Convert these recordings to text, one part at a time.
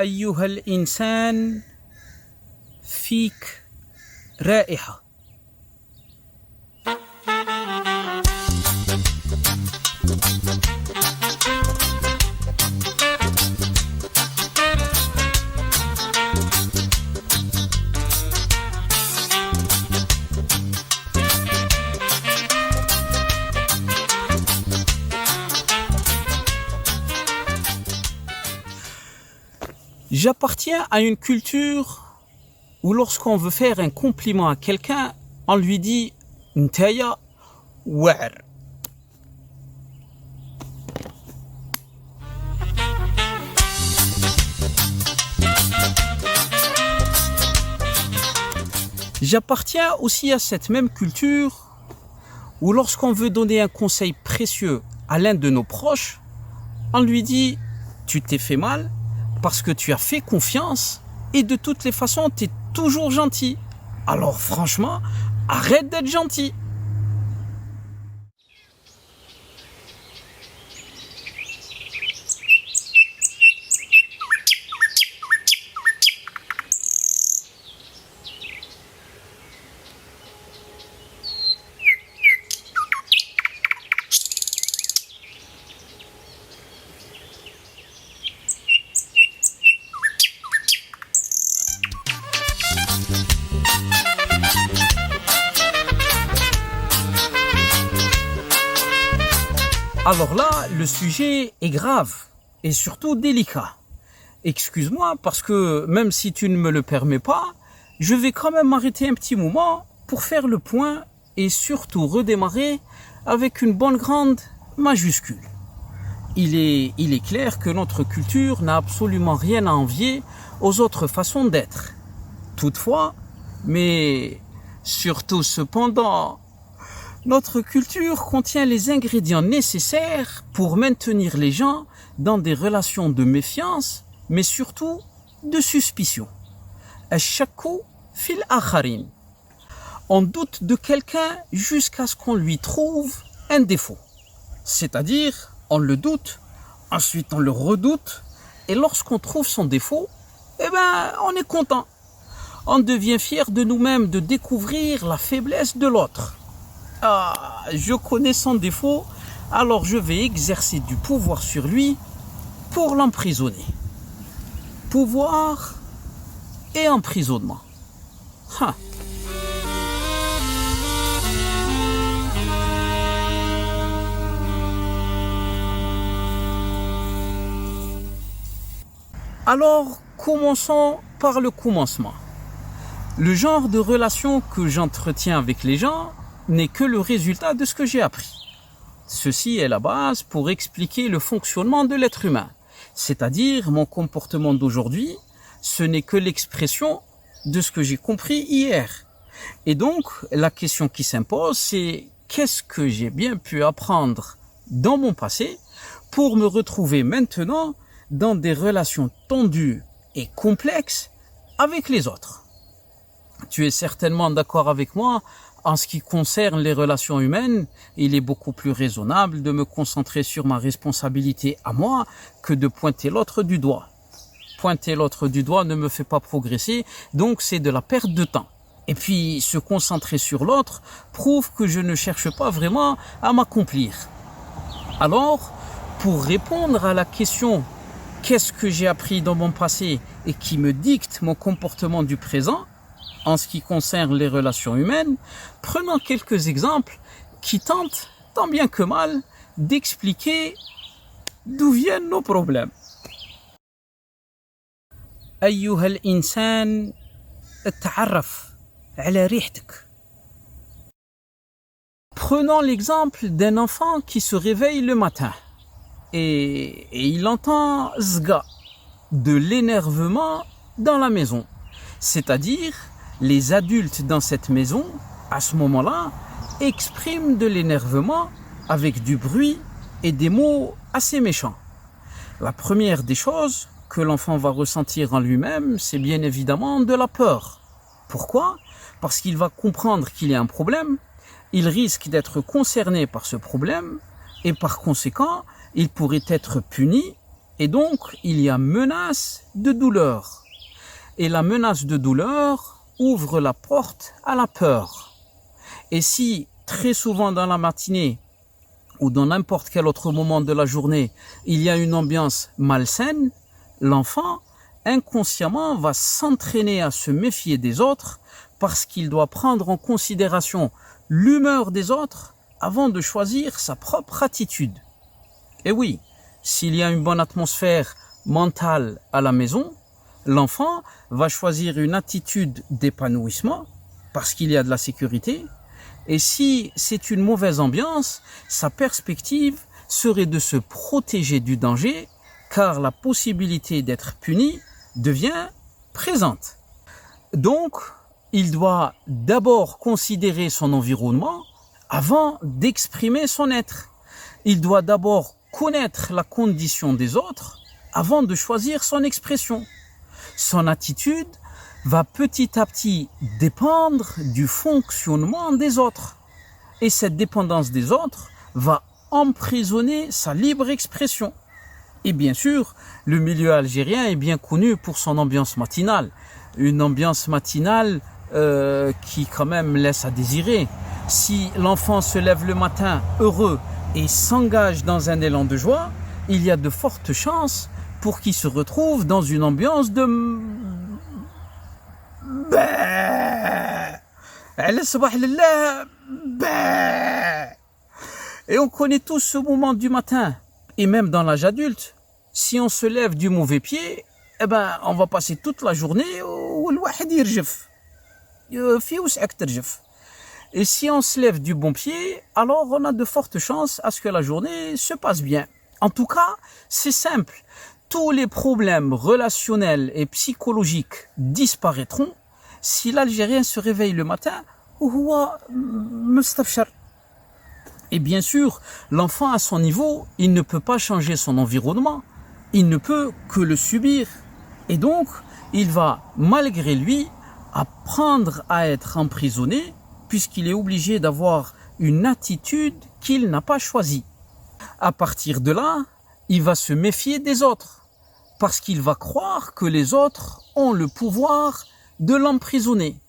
أيها الإنسان فيك رائحة. J'appartiens à une culture où lorsqu'on veut faire un compliment à quelqu'un, on lui dit « Ntaya wa'ar ». J'appartiens aussi à cette même culture où lorsqu'on veut donner un conseil précieux à l'un de nos proches, on lui dit « Tu t'es fait mal ». Parce que tu as fait confiance et de toutes les façons, tu es toujours gentil. Alors franchement, arrête d'être gentil. Alors là, le sujet est grave et surtout délicat. Excuse-moi parce que même si tu ne me le permets pas, je vais quand même m'arrêter un petit moment pour faire le point et surtout redémarrer avec une bonne grande majuscule. Il est clair que notre culture n'a absolument rien à envier aux autres façons d'être. Toutefois, mais surtout cependant, notre culture contient les ingrédients nécessaires pour maintenir les gens dans des relations de méfiance, mais surtout de suspicion. Ash-shakku fil akharin. On doute de quelqu'un jusqu'à ce qu'on lui trouve un défaut. C'est-à-dire, on le doute, ensuite on le redoute, et lorsqu'on trouve son défaut, on est content. On devient fier de nous-mêmes de découvrir la faiblesse de l'autre. Ah, je connais son défaut, alors je vais exercer du pouvoir sur lui pour l'emprisonner. Pouvoir et emprisonnement. Ha. Alors, commençons par le commencement. Le genre de relation que j'entretiens avec les gens n'est que le résultat de ce que j'ai appris. Ceci est la base pour expliquer le fonctionnement de l'être humain. C'est-à-dire, mon comportement d'aujourd'hui, ce n'est que l'expression de ce que j'ai compris hier. Et donc, la question qui s'impose, c'est qu'est-ce que j'ai bien pu apprendre dans mon passé pour me retrouver maintenant dans des relations tendues et complexes avec les autres. Tu es certainement d'accord avec moi. En ce qui concerne les relations humaines, il est beaucoup plus raisonnable de me concentrer sur ma responsabilité à moi que de pointer l'autre du doigt. Pointer l'autre du doigt ne me fait pas progresser, donc c'est de la perte de temps. Et puis, se concentrer sur l'autre prouve que je ne cherche pas vraiment à m'accomplir. Alors, pour répondre à la question « Qu'est-ce que j'ai appris dans mon passé et qui me dicte mon comportement du présent ?» En ce qui concerne les relations humaines, prenons quelques exemples qui tentent, tant bien que mal, d'expliquer d'où viennent nos problèmes. أيها الإنسان اتعرف على ريحتك. Prenons l'exemple d'un enfant qui se réveille le matin et il entend zga, de l'énervement dans la maison, c'est-à-dire les adultes dans cette maison, à ce moment-là, expriment de l'énervement avec du bruit et des mots assez méchants. La première des choses que l'enfant va ressentir en lui-même, c'est bien évidemment de la peur. Pourquoi ? Parce qu'il va comprendre qu'il y a un problème, il risque d'être concerné par ce problème et par conséquent, il pourrait être puni Et donc, il y a menace de douleur. Et la menace de douleur ouvre la porte à la peur. Et si, très souvent dans la matinée, ou dans n'importe quel autre moment de la journée, il y a une ambiance malsaine, l'enfant, inconsciemment, va s'entraîner à se méfier des autres parce qu'il doit prendre en considération l'humeur des autres avant de choisir sa propre attitude. Et oui, s'il y a une bonne atmosphère mentale à la maison, l'enfant va choisir une attitude d'épanouissement parce qu'il y a de la sécurité. Et si c'est une mauvaise ambiance, sa perspective serait de se protéger du danger car la possibilité d'être puni devient présente. Donc, il doit d'abord considérer son environnement avant d'exprimer son être. Il doit d'abord connaître la condition des autres avant de choisir son expression. Son attitude va petit à petit dépendre du fonctionnement des autres. Et cette dépendance des autres va emprisonner sa libre expression. Et bien sûr, le milieu algérien est bien connu pour son ambiance matinale. Une ambiance matinale qui quand même laisse à désirer. Si l'enfant se lève le matin heureux et s'engage dans un élan de joie, il y a de fortes chances pour qu'il se retrouve dans une ambiance de... Et on connaît tous ce moment du matin. Et même dans l'âge adulte, si on se lève du mauvais pied, eh ben, on va passer toute la journée où الواحد يرجف. في وسعك ترجف. Et si on se lève du bon pied, alors on a de fortes chances à ce que la journée se passe bien. En tout cas, c'est simple. Tous les problèmes relationnels et psychologiques disparaîtront si l'Algérien se réveille le matin وهو مستبشر. Et bien sûr, l'enfant à son niveau, il ne peut pas changer son environnement. Il ne peut que le subir. Et donc, il va, malgré lui, apprendre à être emprisonné puisqu'il est obligé d'avoir une attitude qu'il n'a pas choisie. À partir de là, il va se méfier des autres parce qu'il va croire que les autres ont le pouvoir de l'emprisonner.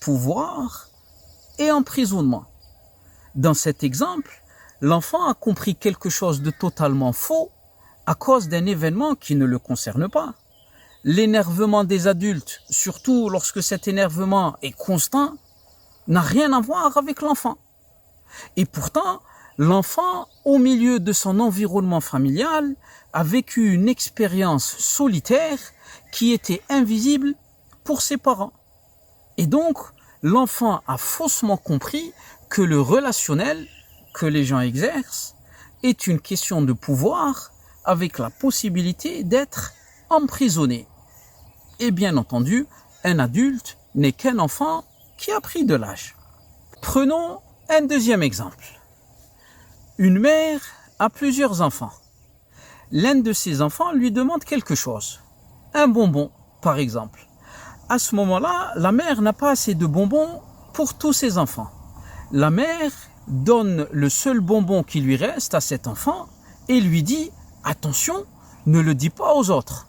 Pouvoir et emprisonnement. Dans cet exemple, l'enfant a compris quelque chose de totalement faux à cause d'un événement qui ne le concerne pas. L'énervement des adultes, surtout lorsque cet énervement est constant, n'a rien à voir avec l'enfant. Et pourtant, l'enfant, au milieu de son environnement familial, a vécu une expérience solitaire qui était invisible pour ses parents. Et donc, l'enfant a faussement compris que le relationnel que les gens exercent est une question de pouvoir avec la possibilité d'être emprisonné. Et bien entendu, un adulte n'est qu'un enfant qui a pris de l'âge. Prenons un deuxième exemple. Une mère a plusieurs enfants. L'un de ses enfants lui demande quelque chose. Un bonbon, par exemple. À ce moment-là, la mère n'a pas assez de bonbons pour tous ses enfants. La mère donne le seul bonbon qui lui reste à cet enfant et lui dit « Attention, ne le dis pas aux autres ».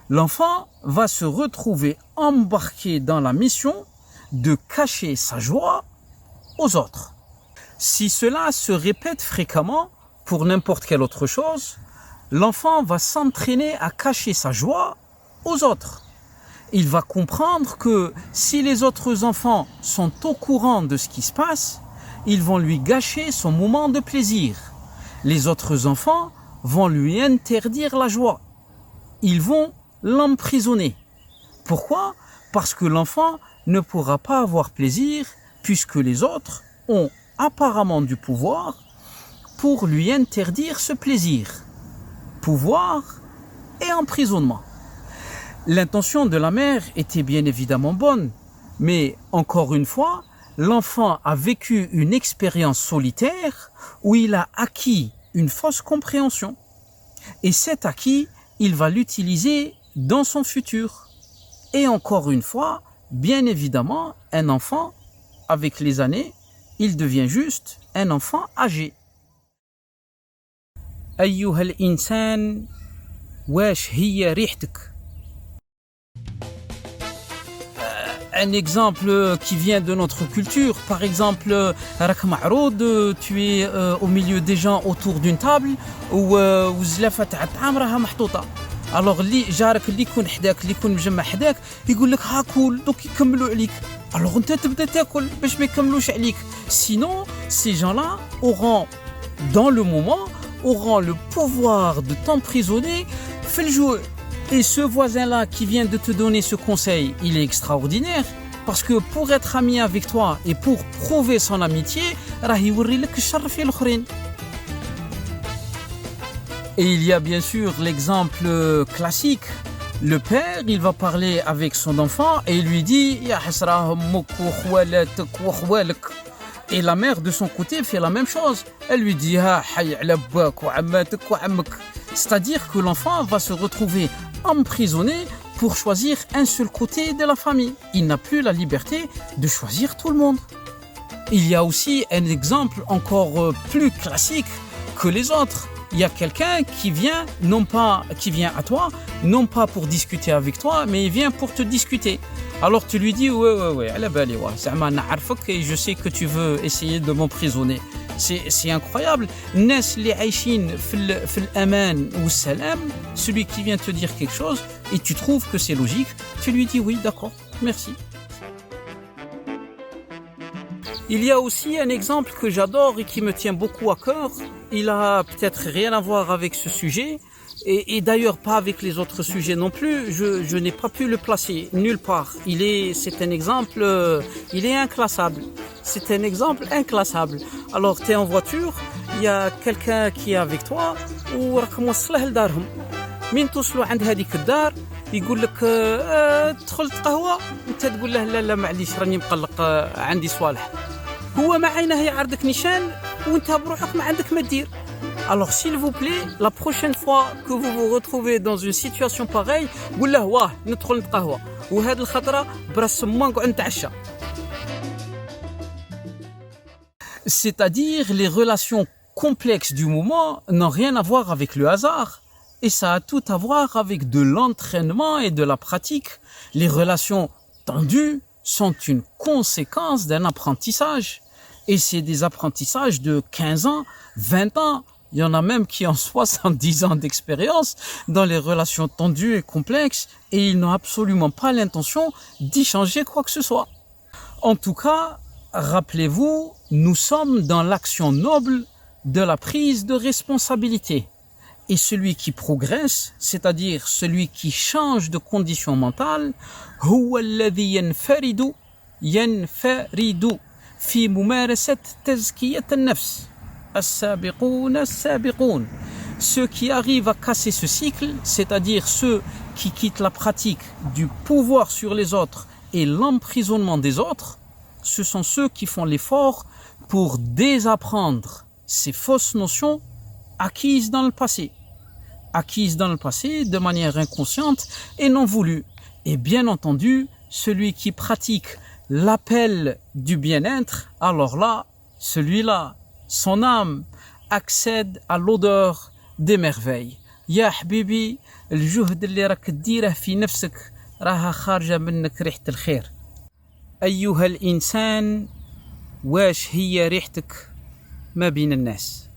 L'enfant va se retrouver embarqué dans la mission de cacher sa joie aux autres. Si cela se répète fréquemment pour n'importe quelle autre chose, l'enfant va s'entraîner à cacher sa joie aux autres. Il va comprendre que si les autres enfants sont au courant de ce qui se passe, ils vont lui gâcher son moment de plaisir. Les autres enfants vont lui interdire la joie. Ils vont l'emprisonner. Pourquoi ? Parce que l'enfant ne pourra pas avoir plaisir puisque les autres ont apparemment du pouvoir pour lui interdire ce plaisir. Pouvoir et emprisonnement. L'intention de la mère était bien évidemment bonne, mais encore une fois, l'enfant a vécu une expérience solitaire où il a acquis une fausse compréhension. Et cet acquis, il va l'utiliser dans son futur. Et encore une fois, bien évidemment, un enfant, avec les années, il devient juste un enfant âgé. أيها الإنسان واش هي ريحتك. Un exemple qui vient de notre culture, par exemple, راك معروض, tu es au milieu des gens autour d'une table وزلافه تاع الطعام راها محطوطه. alors اللي جارك اللي يكون حداك اللي يكون مجمع حداك يقول لك ها كول دوك يكملوا عليك. alors انت تبدا تاكل باش ما يكملوش عليك. sinon ces gens-là auront dans le moment auront le pouvoir de t'emprisonner في الجوع. Et ce voisin-là qui vient de te donner ce conseil, il est extraordinaire parce que pour être ami avec toi et pour prouver son amitié, راه يوري لك الشر في الآخرين. Et il y a bien sûr l'exemple classique. Le père, il va parler avec son enfant et il lui dit يا حسرة أمك وخوالاتك وخوالك. Et la mère de son côté fait la même chose. Elle lui dit ها حي على باك وعماتك وعمك. C'est-à-dire que l'enfant va se retrouver emprisonné pour choisir un seul côté de la famille. Il n'a plus la liberté de choisir tout le monde. Il y a aussi un exemple encore plus classique que les autres. Il y a quelqu'un qui vient à toi, non pas pour discuter avec toi, mais il vient pour te discuter. Alors tu lui dis ouais, على بالي زعما نعرفك et je sais que tu veux essayer de m'emprisonner. C'est incroyable. الناس اللي عايشين في الأمان والسلام, celui qui vient te dire quelque chose et tu trouves que c'est logique, tu lui dis oui, d'accord, merci. Il y a aussi un exemple que j'adore et qui me tient beaucoup à cœur. Il a peut-être rien à voir avec ce sujet et d'ailleurs pas avec les autres sujets non plus. Je n'ai pas pu le placer nulle part. C'est un exemple, il est inclassable. C'est un exemple inclassable. Alors tu es en voiture, il y a quelqu'un qui est avec toi وراكم موصله لدارهم. من توصلوا عند هذيك الدار يقول لك تدخل تقهوى انت تقول له لا معليش راني مقلق عندي صوالح. هو ما عينه يعرضك نيشان وانت بروحك ما عندك ما دير. Alors s'il vous plaît, la prochaine fois que vous vous retrouvez dans une situation pareille, قول له واه ندخل نتقهوى وهاد الخطره براس ما نقعد نتعشى. C'est-à-dire les relations complexes du moment n'ont rien à voir avec le hasard. Et ça a tout à voir avec de l'entraînement et de la pratique. Les relations tendues sont une conséquence d'un apprentissage. Et c'est des apprentissages de 15 ans, 20 ans. Il y en a même qui ont 70 ans d'expérience dans les relations tendues et complexes et ils n'ont absolument pas l'intention d'y changer quoi que ce soit. En tout cas, rappelez-vous, nous sommes dans l'action noble de la prise de responsabilité. Et celui qui progresse, c'est-à-dire celui qui change de condition mentale, هو الذي ينفرد في ممارسة تزكية النفس. السابقون. Ceux qui arrivent à casser ce cycle, c'est-à-dire ceux qui quittent la pratique du pouvoir sur les autres et l'emprisonnement des autres, ce sont ceux qui font l'effort pour désapprendre ces fausses notions acquises dans le passé. Acquises dans le passé de manière inconsciente et non voulue. Et bien entendu, celui qui pratique l'appel du bien-être, alors là, celui-là, son âme accède à l'odeur des merveilles. يا حبيبي الجهد اللي راك تديره في نفسك راها خارجة منك ريحة الخير. أيها الإنسان واش هي ريحتك ما بين الناس؟